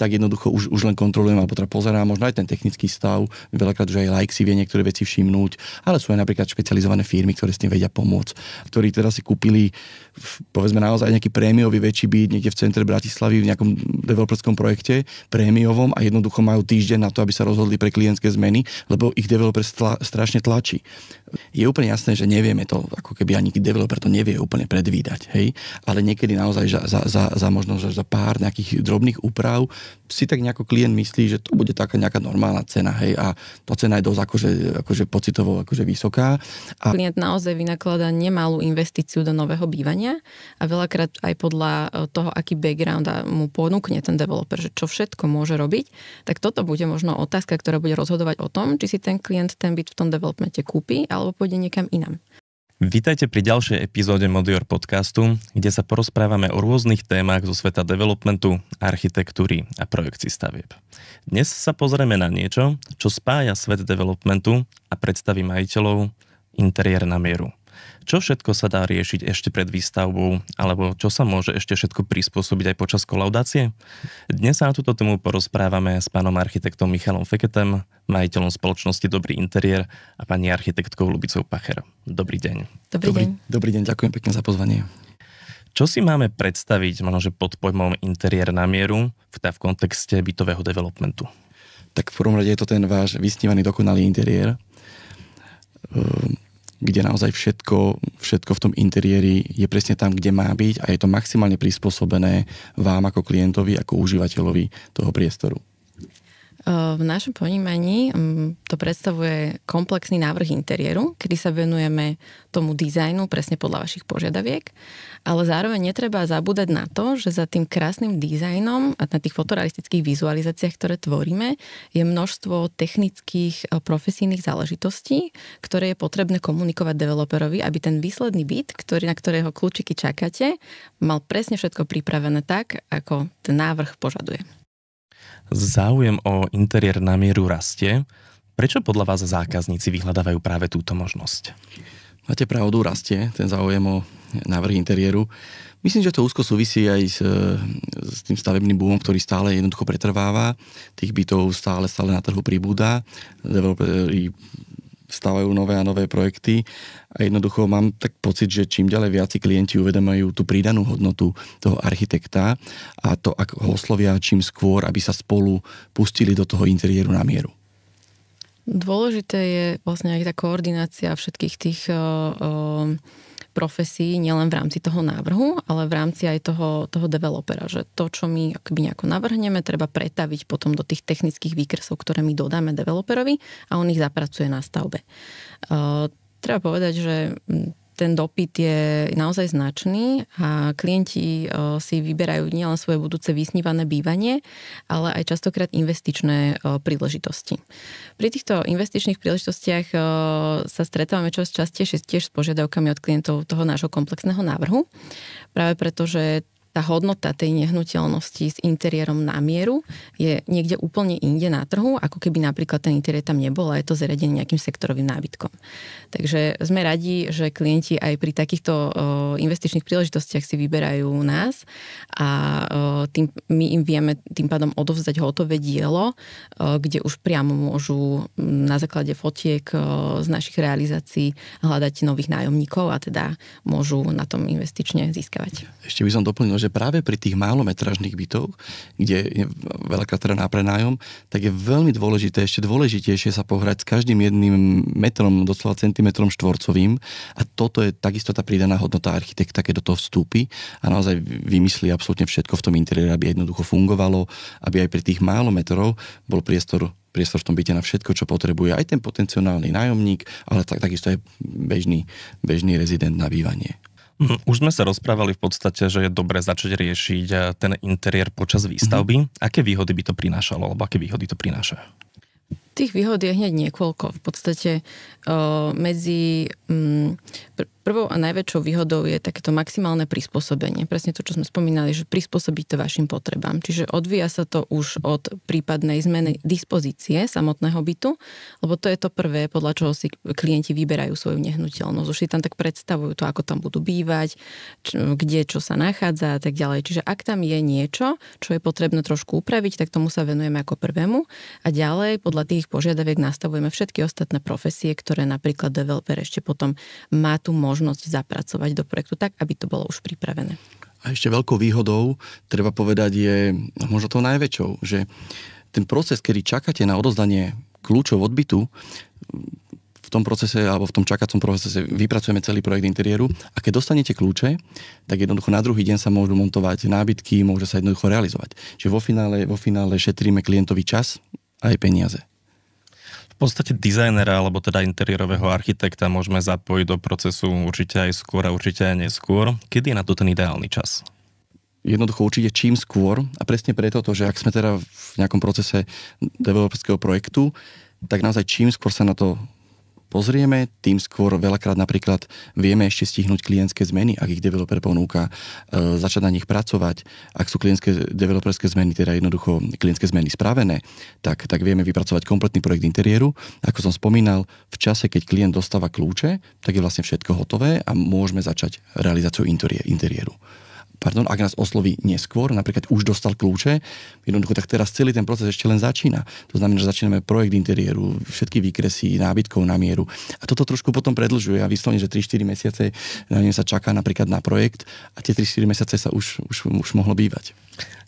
tak jednoducho už len kontrolujem, alebo teda pozerám možno aj ten technický stav. Veľakrát už aj laik si vie niektoré veci všimnúť, ale sú aj napríklad špecializované firmy, ktoré s tým vedia pomôcť, ktorí teda si kúpili povedzme naozaj nejaký prémiový väčší byt niekde v centre Bratislavy v nejakom developerskom projekte, prémiovom, a jednoducho majú týždeň na to, aby sa rozhodli pre klientské zmeny, lebo ich developer strašne tlačí. Je úplne jasné, že nevieme to, ako keby ani developer to nevie úplne predvídať, hej, ale niekedy naozaj za možno za pár nejakých drobných úprav si tak nejako klient myslí, že to bude taká nejaká normálna cena, hej, a tá cena je dosť akože pocitovo akože vysoká. A klient naozaj vynakladá nemalú investíciu do nového bývania a veľakrát aj podľa toho, aký background mu ponúkne ten developer, že čo všetko môže robiť, tak toto bude možno otázka, ktorá bude rozhodovať o tom, či si ten klient ten byt v tom developmente kúpi alebo pôjde niekam inam. Vítajte pri ďalšej epizóde Modior podcastu, kde sa porozprávame o rôznych témach zo sveta developmentu, architektúry a projekcií stavieb. Dnes sa pozrieme na niečo, čo spája svet developmentu a predstaví majiteľov interiér na mieru. Čo všetko sa dá riešiť ešte pred výstavbou, alebo čo sa môže ešte všetko prispôsobiť aj počas kolaudácie? Dnes sa na túto tému porozprávame s pánom architektom Michalom Feketem, majiteľom spoločnosti Dobrý interiér, a pani architektkou Ľubicou Pacher. Dobrý deň. Dobrý deň, ďakujem pekne za pozvanie. Čo si máme predstaviť možno pod pojmom interiér na mieru v kontexte bytového developmentu? Tak v prvom rade je to ten váš vysnívaný dokonalý interiér, kde naozaj všetko v tom interiéri je presne tam, kde má byť, a je to maximálne prispôsobené vám ako klientovi, ako užívateľovi toho priestoru. V našom ponímaní to predstavuje komplexný návrh interiéru, kedy sa venujeme tomu dizajnu presne podľa vašich požiadaviek, ale zároveň netreba zabúdať na to, že za tým krásnym dizajnom a na tých fotorealistických vizualizáciách, ktoré tvoríme, je množstvo technických profesijných záležitostí, ktoré je potrebné komunikovať developerovi, aby ten výsledný byt, na ktorého kľúčiky čakáte, mal presne všetko pripravené tak, ako ten návrh požaduje. Záujem o interiér na mieru rastie. Prečo podľa vás zákazníci vyhľadávajú práve túto možnosť? Máte pravdu, rastie ten záujem o návrh interiéru. Myslím, že to úzko súvisí aj s tým stavebným boomom, ktorý stále jednoducho pretrváva. Tých bytov stále na trhu pribúda. Developeri stávajú nové a nové projekty a jednoducho mám tak pocit, že čím ďalej viac klienti uvedomujú tú pridanú hodnotu toho architekta a to, ak ho oslovia čím skôr, aby sa spolu pustili do toho interiéru na mieru. Dôležité je vlastne aj tá koordinácia všetkých tých profesí, nielen v rámci toho návrhu, ale v rámci aj toho developera, že to, čo my akoby nejako navrhneme, treba pretaviť potom do tých technických výkresov, ktoré my dodáme developerovi a on ich zapracuje na stavbe. Treba povedať, že ten dopyt je naozaj značný a klienti si vyberajú nielen svoje budúce vysnívané bývanie, ale aj častokrát investičné príležitosti. Pri týchto investičných príležitostiach sa stretávame častejšie tiež s požiadavkami od klientov toho nášho komplexného návrhu, práve preto, že tá hodnota tej nehnuteľnosti s interiérom na mieru je niekde úplne inde na trhu, ako keby napríklad ten interiér tam nebol a je to zariadený nejakým sektorovým nábytkom. Takže sme radi, že klienti aj pri takýchto investičných príležitostiach si vyberajú nás a my im vieme tým pádom odovzdať hotové dielo, kde už priamo môžu na základe fotiek z našich realizácií hľadať nových nájomníkov a teda môžu na tom investične získavať. Ešte by som doplnil, že práve pri tých málometrážnych bytoch, kde je veľakrát teda na prenájom, tak je veľmi dôležité, ešte dôležitejšie sa pohrať s každým jedným metrom, doslova centimetrom štvorcovým, a toto je takisto tá pridaná hodnota architekta, keď do toho vstúpi a naozaj vymyslí absolútne všetko v tom interiéri, aby jednoducho fungovalo, aby aj pri tých málo metrov bol priestor v tom byte na všetko, čo potrebuje aj ten potenciálny nájomník, ale takisto aj bežný rezident na bývanie. Už sme sa rozprávali v podstate, že je dobre začať riešiť ten interiér počas výstavby. Aké výhody by to prinášalo, alebo aké výhody to prináša? Tých výhod je hneď niekoľko. V podstate Prvou a najväčšou výhodou je takéto maximálne prispôsobenie. Presne to, čo sme spomínali, že prispôsobiť to vašim potrebám. Čiže odvíja sa to už od prípadnej zmeny dispozície samotného bytu, lebo to je to prvé, podľa čoho si klienti vyberajú svoju nehnuteľnosť. Už si tam tak predstavujú to, ako tam budú bývať, kde čo sa nachádza a tak ďalej. Čiže ak tam je niečo, čo je potrebné trošku upraviť, tak tomu sa venujeme ako prvému. A ďalej, podľa tých požiadaviek nastavujeme všetky ostatné profesie, ktoré napríklad developer ešte potom má tu možnosť zapracovať do projektu tak, aby to bolo už pripravené. A ešte veľkou výhodou, treba povedať, je možno tou najväčšou, že ten proces, kedy čakáte na odozdanie kľúčov od bytu, v tom procese alebo v tom čakacom procese vypracujeme celý projekt interiéru a keď dostanete kľúče, tak jednoducho na druhý deň sa môžu montovať nábytky, môže sa jednoducho realizovať. Čiže vo finále šetríme klientovi čas a aj peniaze. V podstate dizajnera alebo teda interiérového architekta môžeme zapojiť do procesu určite aj skôr a určite aj neskôr. Kedy je na to ten ideálny čas? Jednoducho určite čím skôr a presne preto, že ak sme teda v nejakom procese developerského projektu, tak naozaj čím skôr sa na to pozrieme, tým skôr veľakrát napríklad vieme ešte stihnúť klientské zmeny, ak ich developer ponúka, začať na nich pracovať. Ak sú klientské developerské zmeny, teda jednoducho klientské zmeny spravené, tak vieme vypracovať kompletný projekt interiéru. Ako som spomínal, v čase, keď klient dostáva kľúče, tak je vlastne všetko hotové a môžeme začať realizáciu interiéru. Ak nás osloví neskôr, napríklad už dostal kľúče, jednoducho tak teraz celý ten proces ešte len začína. To znamená, že začíname projekt interiéru, všetky výkresy, nábytkov na mieru. A toto trošku potom predĺžuje a vyslovene, že 3-4 mesiace na sa čaká napríklad na projekt a tie 3-4 mesiace sa už mohlo bývať.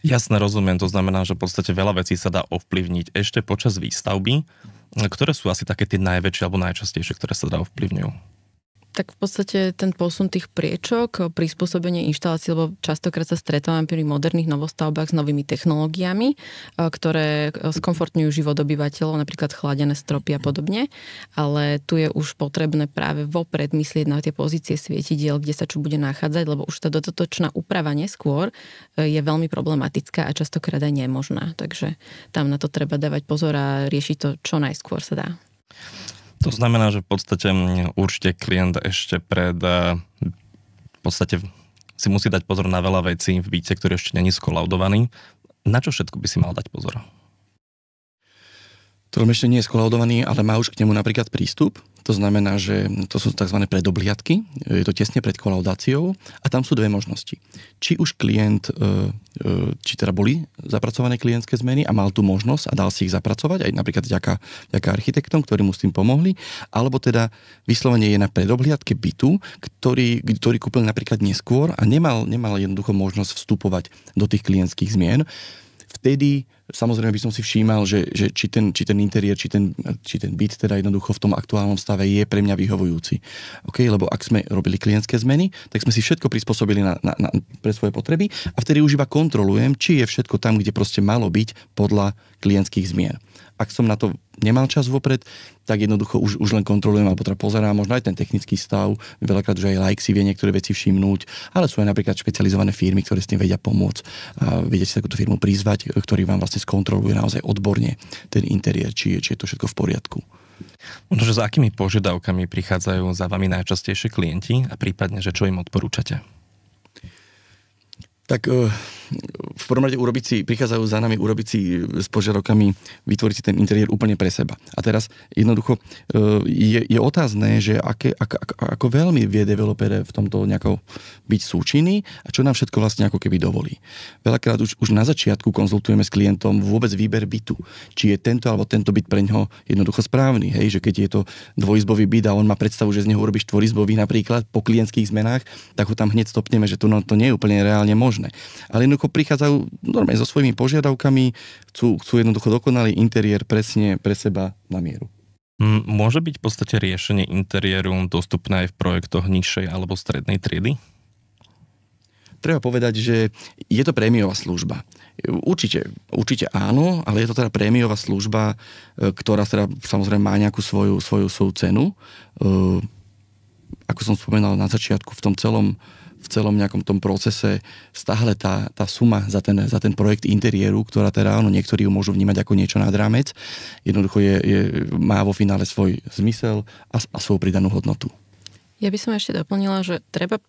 Jasne, rozumiem. To znamená, že v podstate veľa vecí sa dá ovplyvniť ešte počas výstavby. Ktoré sú asi také tie najväčšie alebo najčastejšie, ktoré sa dá ovplyvňujú? Tak v podstate ten posun tých priečok, prispôsobenie inštalácií, lebo častokrát sa stretávame pri moderných novostavbách s novými technológiami, ktoré skomfortňujú život obyvateľov, napríklad chladené stropy a podobne, ale tu je už potrebné práve vopred myslieť na tie pozície svietidiel, kde sa čo bude nachádzať, lebo už tá dodatočná úprava neskôr je veľmi problematická a častokrát aj nemožná. Takže tam na to treba dávať pozor a riešiť to čo najskôr sa dá. To znamená, že v podstate určite klient ešte v podstate si musí dať pozor na veľa vecí v byte, ktorý ešte není skolaudovaný. Na čo všetko by si mal dať pozor? Ktorom ešte nie je skolaudovaný, ale má už k nemu napríklad prístup. To znamená, že to sú tzv. Predobliadky, je to tesne pred kolaudáciou a tam sú dve možnosti. Či už klient, či teda boli zapracované klientské zmeny a mal tú možnosť a dal si ich zapracovať, aj napríklad vďaka architektom, ktorí mu s tým pomohli, alebo teda vyslovene je na predobliadke bytu, ktorý kúpil napríklad neskôr a nemal jednoducho možnosť vstupovať do tých klientských zmien. Vtedy samozrejme by som si všímal, že či ten interiér, či ten byt teda jednoducho v tom aktuálnom stave je pre mňa vyhovujúci. Okay? Lebo ak sme robili klientské zmeny, tak sme si všetko prispôsobili pre svoje potreby a vtedy už iba kontrolujem, či je všetko tam, kde proste malo byť podľa klientských zmien. Ak som na to nemal čas vopred, tak jednoducho už len kontrolujem alebo teda pozerám možno aj ten technický stav. Veľakrát už aj like si vie niektoré veci všimnúť, ale sú aj napríklad špecializované firmy, ktoré s tým vedia pomôcť a viete si takúto firmu prizvať, ktorý vám vlastne skontroluje naozaj odborne ten interiér, či je to všetko v poriadku. Možno, že s akými požiadavkami prichádzajú za vami najčastejšie klienti a prípadne, že čo im odporúčate? Tak v prvom rade prichádzajú za nami urobiť si s požiadavkami vytvoriť si ten interiér úplne pre seba. A teraz jednoducho je otázne, že ako veľmi vie developer v tomto nejako byť súčinný a čo nám všetko vlastne ako keby dovolí. Veľakrát už na začiatku konzultujeme s klientom vôbec výber bytu. Či je tento alebo tento byt pre ňoho jednoducho správny. Hej? Že keď je to dvojizbový byt a on má predstavu, že z neho urobí štvorizbový napríklad po klientských zmenách, tak ho tam hneď stopneme, že to nie je úplne reálne možné. Ale jednoducho prichádzajú normálne so svojimi požiadavkami, chcú jednoducho dokonalý interiér presne pre seba na mieru. Môže byť v podstate riešenie interiéru dostupné aj v projektoch nižšej alebo strednej triedy? Treba povedať, že je to prémiová služba. Určite áno, ale je to teda prémiová služba, ktorá teda samozrejme má nejakú svoju cenu. Ako som spomenal na začiatku, v celom nejakom tom procese stále tá suma za ten projekt interiéru, ktorá teda áno, niektorí ju môžu vnímať ako niečo nad rámec, jednoducho má vo finále svoj zmysel a svoju pridanú hodnotu. Ja by som ešte doplnila, že treba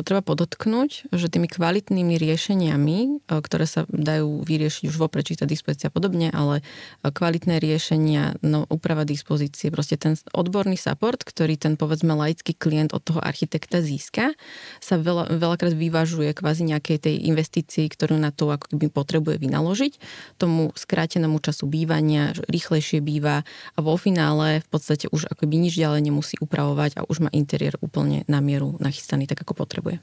podotknúť, že tými kvalitnými riešeniami, ktoré sa dajú vyriešiť už vopred, či tá dispozícia a podobne, ale kvalitné riešenia, úprava dispozície, proste ten odborný support, ktorý ten povedzme laický klient od toho architekta získa, sa veľakrát vyvažuje kvázi nejakej tej investícii, ktorú na to ako keby potrebuje vynaložiť, tomu skrátenému času bývania, rýchlejšie býva a vo finále v podstate už akoby nič ďalej nemusí upravovať a už má interiér úplne na mieru nachystaný, tak ako potrebuje.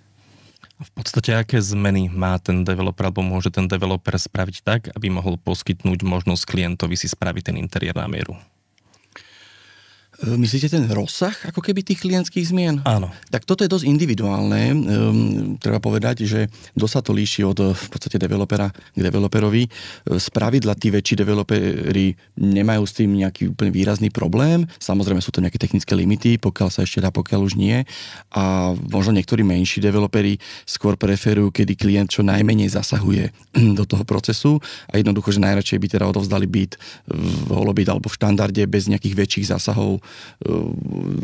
V podstate aké zmeny má ten developer alebo môže ten developer spraviť tak, aby mohol poskytnúť možnosť klientovi si spraviť ten interiér na mieru? Myslíte ten rozsah ako keby tých klientských zmien? Áno. Tak toto je dosť individuálne. Treba povedať, že dosť sa to líši od v podstate developera k developerovi. Spravidla tí väčší developeri nemajú s tým nejaký úplne výrazný problém. Samozrejme sú to nejaké technické limity, pokiaľ sa ešte dá, pokiaľ už nie. A možno niektorí menší developeri skôr preferujú, kedy klient čo najmenej zasahuje do toho procesu a jednoducho, že najradšej by teda odovzdali byt v holobyt alebo v štandarde bez nejakých väčších zásahov,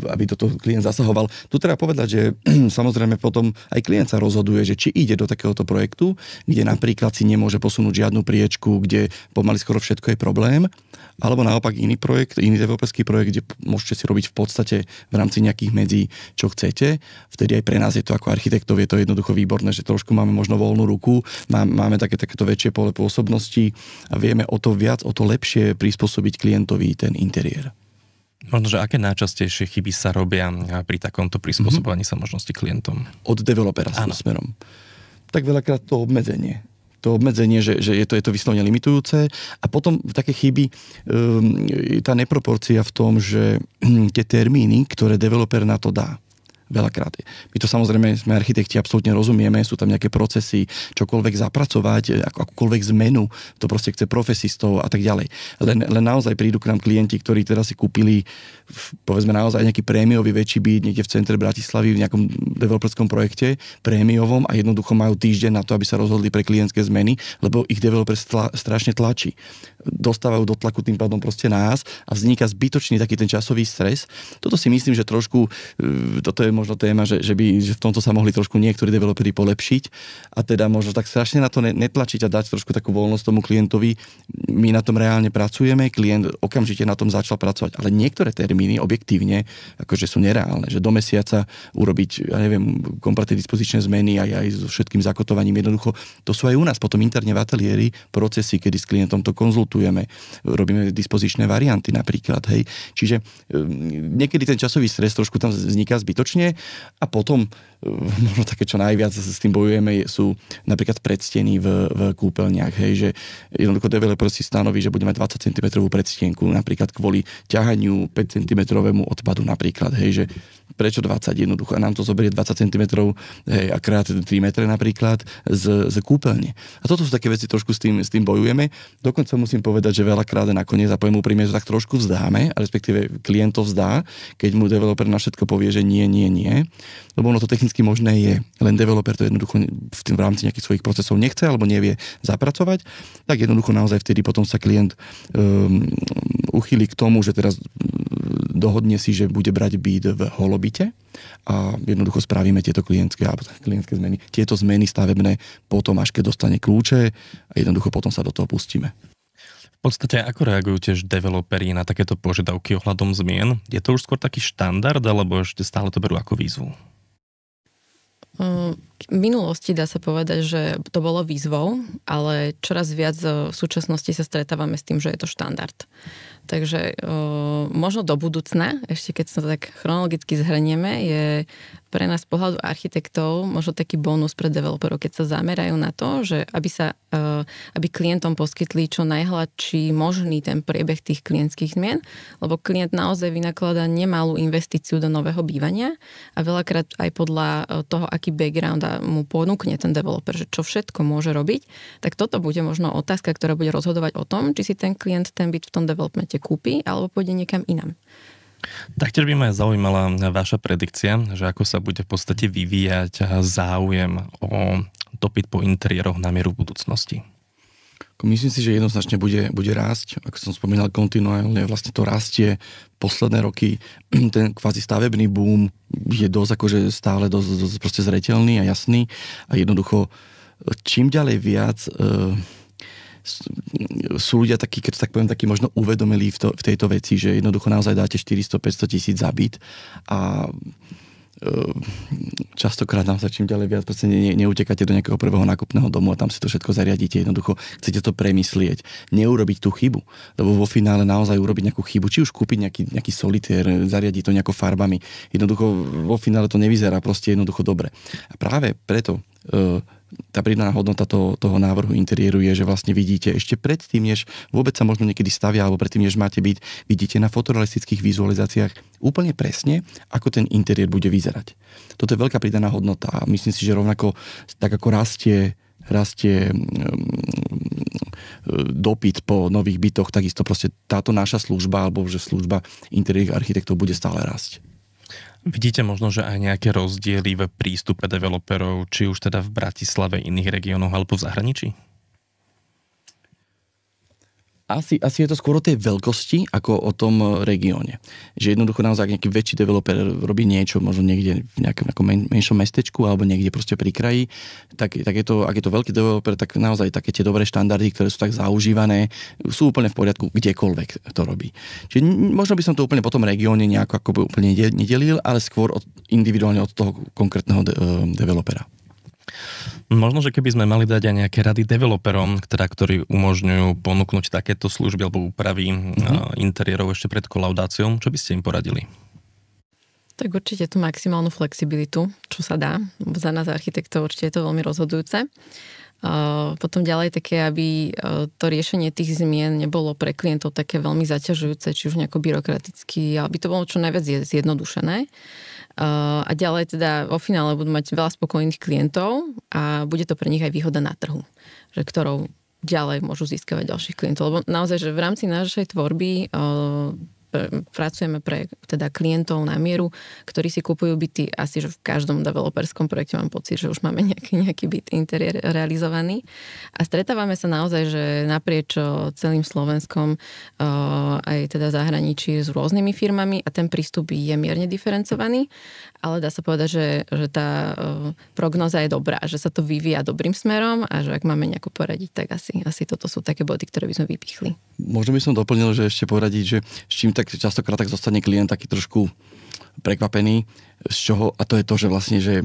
aby do toho klient zasahoval. Tu treba povedať, že samozrejme potom aj klient sa rozhoduje, že či ide do takéhoto projektu, kde napríklad si nemôže posunúť žiadnu priečku, kde pomaly skoro všetko je problém, alebo naopak iný projekt, iný developerský projekt, kde môžete si robiť v podstate v rámci nejakých medzí, čo chcete. Vtedy aj pre nás je to ako architektov, je to jednoducho výborné, že trošku máme možno voľnú ruku, máme takéto väčšie pole pôsobnosti a vieme o to viac, o to lepšie prispôsobiť klientovi ten interiér. Možno, že aké najčastejšie chyby sa robia pri takomto prispôsobovaní sa možnosti klientom? Od developera s smerom. Tak veľakrát to obmedzenie. Že je to vyslovene limitujúce a potom také chyby, tá neproporcia v tom, že tie termíny, ktoré developer na to dá, veľakrát. My to samozrejme, sme architekti, absolútne rozumieme, sú tam nejaké procesy, čokoľvek zapracovať, akúkoľvek zmenu, to proste chce profesistov a tak ďalej. Len naozaj prídu k nám klienti, ktorí teda si kúpili, povedzme naozaj nejaký prémiový väčší byt niekde v centre Bratislavy v nejakom developerskom projekte, prémiovom a jednoducho majú týždeň na to, aby sa rozhodli pre klientské zmeny, lebo ich developer strašne tlačí. Dostávajú do tlaku tým pádom proste nás a vzniká zbytočný taký ten časový stres. Toto si myslím, že trošku, toto je možno téma, že v tomto sa mohli trošku niektorí developeri polepšiť a teda možno tak strašne na to netlačiť a dať trošku takú voľnosť tomu klientovi. My na tom reálne pracujeme, klient okamžite na tom začal pracovať, ale niektoré termíny objektívne akože sú nereálne, že do mesiaca urobiť, ja neviem, kompletné dispozičné zmeny aj so všetkým zakotovaním jednoducho. To sú aj u nás potom interne v ateliéri procesy, kedy s klientom to konzultujeme, robíme dispozičné varianty napríklad, hej. Čiže niekedy ten časový stres trošku tam vzniká zbytočne a potom možno také, čo najviac s tým bojujeme, sú napríklad predsteny v kúpeľniach, hej, že jednoducho developer si stanoví, že bude mať 20 cm predstienku, napríklad kvôli ťahaniu 5 cm odpadu napríklad, hej, že prečo 20 jednoducho a nám to zoberie 20 cm, hej, a krát 3 metre napríklad z kúpeľne. A toto sú také veci, trošku s tým bojujeme. Dokonca musím povedať, že veľakrát nakoniec a poviem úprimne, že tak trošku vzdáme, a respektíve klient to vzdá, keď mu developer na všetko povie, že nie, lebo ono to technicky možné je, len developer to jednoducho v rámci nejakých svojich procesov nechce alebo nevie zapracovať, tak jednoducho naozaj vtedy potom sa klient uchýli k tomu, že teraz dohodne si, že bude brať byt v holobite a jednoducho spravíme tieto klientské zmeny. Tieto zmeny stavebné potom, až keď dostane kľúče a jednoducho potom sa do toho pustíme. V podstate, ako reagujú tiež developeri na takéto požiadavky ohľadom zmien? Je to už skôr taký štandard, alebo ešte stále to berú ako výzvu? V minulosti dá sa povedať, že to bolo výzvou, ale čoraz viac v súčasnosti sa stretávame s tým, že je to štandard. Takže možno do budúcna, ešte keď sa tak chronologicky zhrnieme, je pre nás z pohľadu architektov možno taký bonus pre developerov, keď sa zamerajú na to, že aby klientom poskytli čo najhladší možný ten priebeh tých klientských zmien, lebo klient naozaj vynakladá nemalú investíciu do nového bývania a veľakrát aj podľa toho, aký background mu ponúkne ten developer, že čo všetko môže robiť, tak toto bude možno otázka, ktorá bude rozhodovať o tom, či si ten klient ten byt v tom developmente kúpi alebo pôjde niekam inam. Taktiež by ma zaujímala vaša predikcia, že ako sa bude v podstate vyvíjať záujem o dopyt po interiéroch na mieru budúcnosti. Myslím si, že jednoznačne bude rásť. Ako som spomínal, kontinuálne vlastne to rastie posledné roky. Ten kvázi stavebný boom je dosť akože stále dosť proste zreteľný a jasný. A jednoducho čím ďalej viac sú ľudia takí, keď tak poviem, takí možno uvedomili v tejto veci, že jednoducho naozaj dáte 400-500 tisíc za byt a častokrát naozaj čím ďalej viac proste neutekáte do nejakého prvého nákupného domu a tam si to všetko zariadíte. Jednoducho chcete to premyslieť. Neurobiť tú chybu. Lebo vo finále naozaj urobiť nejakú chybu. Či už kúpiť nejaký solitér, zariadiť to nejako farbami. Jednoducho vo finále to nevyzerá proste jednoducho dobre. A práve preto tá pridaná hodnota toho návrhu interiéru je, že vlastne vidíte ešte predtým, než vôbec sa možno niekedy stavia, alebo predtým, než máte byt, vidíte na fotorealistických vizualizáciách úplne presne, ako ten interiér bude vyzerať. Toto je veľká pridaná hodnota a myslím si, že rovnako tak ako rastie dopyt po nových bytoch, takisto proste táto naša služba, alebo že služba interiérnych architektov bude stále rásť. Vidíte možno, že aj nejaké rozdiely v prístupe developerov, či už teda v Bratislave, iných regiónoch alebo v zahraničí? Asi je to skôr o tej veľkosti, ako o tom regióne. Že jednoducho naozaj nejaký väčší developer robí niečo, možno niekde v nejakom menšom mestečku alebo niekde proste pri kraji, tak je to, ak je to veľký developer, tak naozaj také tie dobré štandardy, ktoré sú tak zaužívané, sú úplne v poriadku, kdekoľvek to robí. Čiže možno by som to úplne po tom regióne nejako akoby úplne nedelil, ale skôr individuálne od toho konkrétneho developera. Možno, že keby sme mali dať aj nejaké rady developerom, ktorí umožňujú ponúknuť takéto služby alebo úpravy interiérov ešte pred kolaudáciou, čo by ste im poradili? Tak určite tú maximálnu flexibilitu, čo sa dá. Za nás architektov určite je to veľmi rozhodujúce. Potom ďalej také, aby to riešenie tých zmien nebolo pre klientov také veľmi zaťažujúce, či už nejako byrokraticky, aby to bolo čo najviac zjednodušené. A ďalej teda vo finále budú mať veľa spokojných klientov a bude to pre nich aj výhoda na trhu, že ktorou ďalej môžu získavať ďalších klientov. Lebo naozaj, že v rámci našej tvorby pracujeme pre teda klientov na mieru, ktorí si kupujú byty asi, že v každom developerskom projekte mám pocit, že už máme nejaký byt interiér realizovaný. A stretávame sa naozaj, že naprieč celým Slovenskom aj teda zahraničí s rôznymi firmami a ten prístup je mierne diferencovaný, ale dá sa povedať, že tá prognoza je dobrá, že sa to vyvíja dobrým smerom a že ak máme nejako poradiť, tak asi toto sú také body, ktoré by sme vypichli. Možno by som doplnil, že ešte poradiť, že s čím tak častokrát tak zostane klient taký trošku prekvapený, z čoho, a to je to, že vlastne, že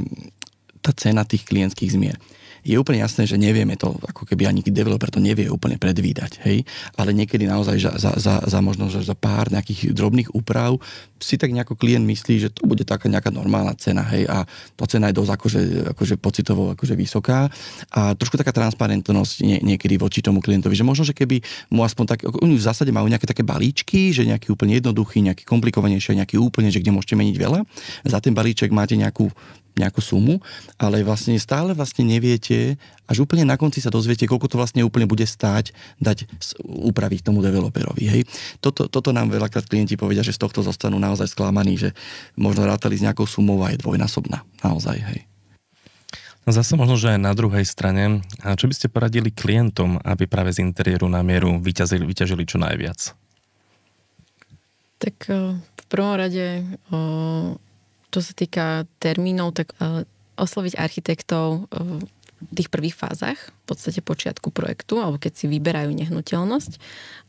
tá cena tých klientských zmien. Je úplne jasné, že nevieme to, ako keby ani developer to nevie úplne predvídať, hej, ale niekedy naozaj za možno za pár nejakých drobných úprav si tak nejako klient myslí, že to bude taká nejaká normálna cena, hej, a tá cena je dosť akože pocitovo akože vysoká a trošku taká transparentnosť niekedy voči tomu klientovi, že možno, že keby mu aspoň tak, v zásade majú nejaké také balíčky, že nejaký úplne jednoduchý, nejaký komplikovanejší, nejaký úplne, že kde môžete meniť veľa, za ten balíček máte nejakú sumu, ale vlastne stále neviete, až úplne na konci sa dozviete, koľko to vlastne úplne bude stáť dať upraviť tomu developerovi. Hej. Toto nám veľakrát klienti povedia, že z tohto zostanú naozaj sklamaní, že možno rátali s nejakou sumou a je dvojnásobná. Naozaj, hej. Zase možno, že aj na druhej strane, a čo by ste poradili klientom, aby práve z interiéru na mieru vyťažili čo najviac? Tak v prvom rade čo sa týka termínov, tak osloviť architektov v tých prvých fázach, v podstate počiatku projektu, alebo keď si vyberajú nehnuteľnosť.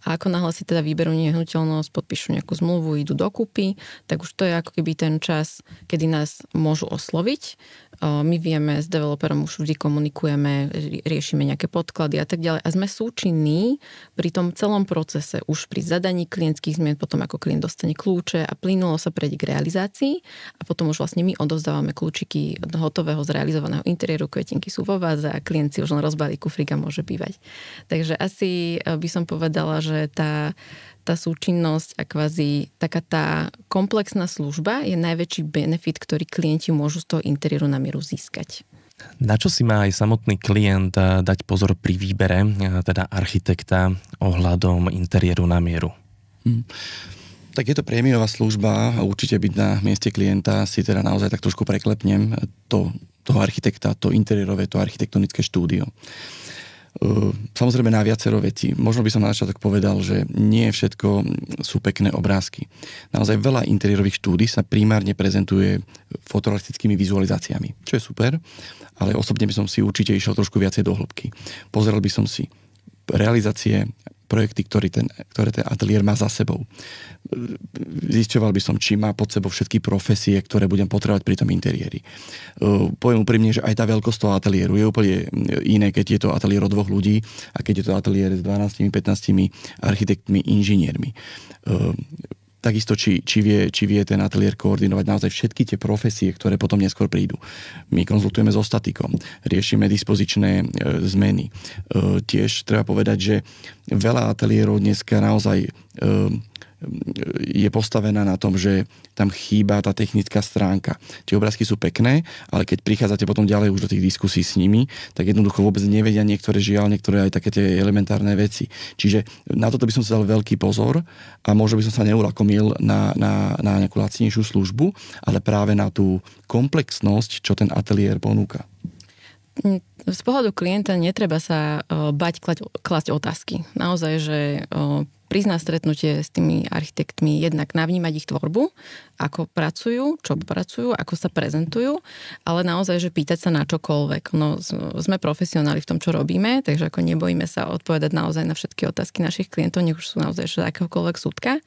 A ako náhle si teda vyberú nehnuteľnosť, podpíšu nejakú zmluvu, idú dokúpy, tak už to je ako keby ten čas, kedy nás môžu osloviť. My vieme, s developerom už vždy komunikujeme, riešime nejaké podklady a tak ďalej. A sme súčinní pri tom celom procese, už pri zadaní klientských zmien, potom ako klient dostane kľúče a plynulo sa prejde k realizácii a potom už vlastne my odovzdávame kľúčiky hotového zrealizovaného interiéru, kvetinky sú vo váze a klient si už len rozbalí kufrík a môže bývať. Takže asi by som povedala, že tá súčinnosť a kvázi taká tá komplexná služba je najväčší benefit, ktorý klienti môžu z toho interiéru na mieru získať. Na čo si má aj samotný klient dať pozor pri výbere, teda architekta, ohľadom interiéru na mieru? Tak je to prémiová služba a určite byť na mieste klienta si teda naozaj tak trošku preklepnem toho architekta, to interiérové, to architektonické štúdio. Samozrejme na viacero vecí. Možno by som na začiatok povedal, že nie všetko sú pekné obrázky. Naozaj veľa interiérových štúdí sa primárne prezentuje fotorealistickými vizualizáciami, čo je super, ale osobne by som si určite išiel trošku viacej do hĺbky. Pozeral by som si realizácie, projekty, ktoré ten ateliér má za sebou. Zisťoval by som, či má pod sebou všetky profesie, ktoré budem potrebovať pri tom interiéri. Poviem úprimne, že aj tá veľkosť toho ateliéru je úplne iné, keď je to ateliér od 2 ľudí a keď je to ateliér s 12-15 architektmi, inžiniermi. Takisto, či vie ten ateliér koordinovať naozaj všetky tie profesie, ktoré potom neskôr prídu. My konzultujeme so statikom, riešime dispozičné zmeny. Tiež treba povedať, že veľa ateliérov dneska naozaj je postavená na tom, že tam chýba tá technická stránka. Tie obrázky sú pekné, ale keď prichádzate potom ďalej už do tých diskusí s nimi, tak jednoducho vôbec nevedia niektoré aj také tie elementárne veci. Čiže na toto by som si dal veľký pozor a možno by som sa neulakomil na nejakú lacnejšiu službu, ale práve na tú komplexnosť, čo ten ateliér ponúka. Z pohľadu klienta netreba sa bať klásť otázky. Naozaj, že prísť na stretnutie s tými architektmi, jednak navnímať ich tvorbu, ako pracujú, čo pracujú, ako sa prezentujú, ale naozaj, že pýtať sa na čokoľvek. No, sme profesionáli v tom, čo robíme, takže ako nebojíme sa odpovedať naozaj na všetky otázky našich klientov, nech už sú naozaj z akéhokoľvek súdka.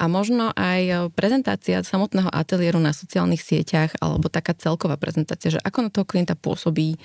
A možno aj prezentácia samotného ateliéru na sociálnych sieťach, alebo taká celková prezentácia, že ako na toho klienta pôsobí.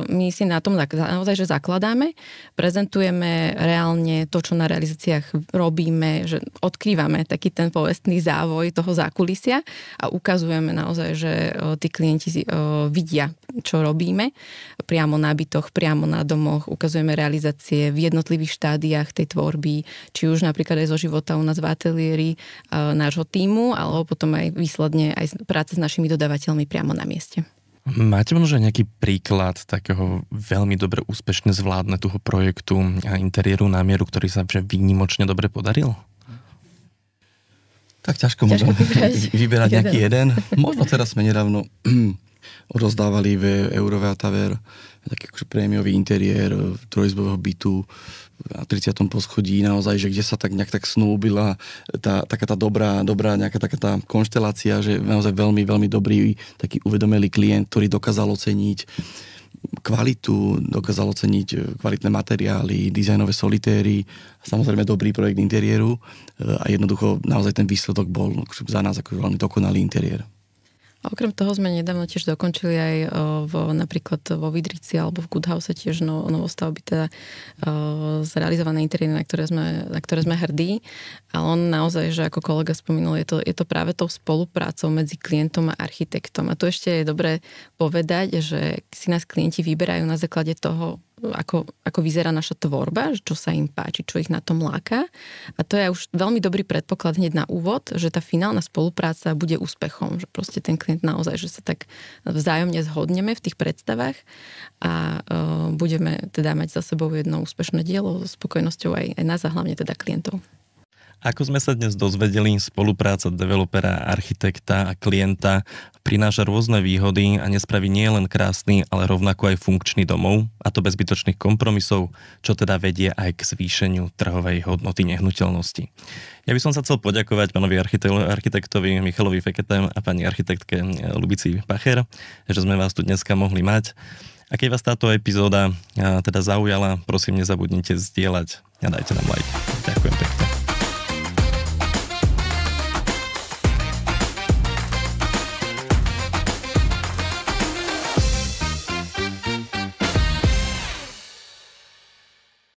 My si na tom naozaj, že zakladáme, prezentujeme reálne to, čo na realizáciách robíme, že odkrývame taký ten povestný závoj toho zákulisia a ukazujeme naozaj, že tí klienti vidia, čo robíme priamo na bytoch, priamo na domoch, ukazujeme realizácie v jednotlivých štádiách tej tvorby, či už napríklad aj zo života u nás v ateliéri nášho tímu, alebo potom aj výsledne aj práce s našimi dodávateľmi priamo na mieste. Máte možno nejaký príklad takého veľmi dobre úspešne zvládnutého projektu a interiéru na mieru, ktorý sa výnimočne dobre podaril? Tak ťažko môžem vyberať nejaký jeden. Možno teraz sme nedávno odozdávali v Euroveataver taký akože prémiový interiér trojizbového bytu na 30. poschodí, naozaj, že kde sa tak nejak tak snúbila taká tá dobrá nejaká taká tá konštelácia, že naozaj veľmi, veľmi dobrý taký uvedomelý klient, ktorý dokázal oceniť kvalitu, dokázal oceniť kvalitné materiály, dizajnové solitéry, samozrejme dobrý projekt interiéru a jednoducho naozaj ten výsledok bol za nás ako veľmi dokonalý interiér. A okrem toho sme nedávno tiež dokončili aj napríklad vo Vidrici alebo v Goodhouse tiež novostavby, teda zrealizované interiéry, na ktoré sme hrdí. Ale on naozaj, že ako kolega spomínal, je to práve tou spoluprácou medzi klientom a architektom. A tu ešte je dobré povedať, že si nás klienti vyberajú na základe toho, ako vyzerá naša tvorba, čo sa im páči, čo ich na tom láka. A to je už veľmi dobrý predpoklad hneď na úvod, že tá finálna spolupráca bude úspechom, že proste ten klient naozaj, že sa tak vzájomne zhodneme v tých predstavách a budeme teda mať za sebou jedno úspešné dielo so spokojnosťou aj nás a hlavne teda klientov. Ako sme sa dnes dozvedeli, spolupráca developera, architekta a klienta prináša rôzne výhody a nespraví nie len krásny, ale rovnako aj funkčný domov, a to bez zbytočných kompromisov, čo teda vedie aj k zvýšeniu trhovej hodnoty nehnuteľnosti. Ja by som sa chcel poďakovať pánovi architektovi Michalovi Feketem a pani architektke Lubici Pacher, že sme vás tu dneska mohli mať. A keď vás táto epizóda teda zaujala, prosím, nezabudnite zdieľať a dajte nám like.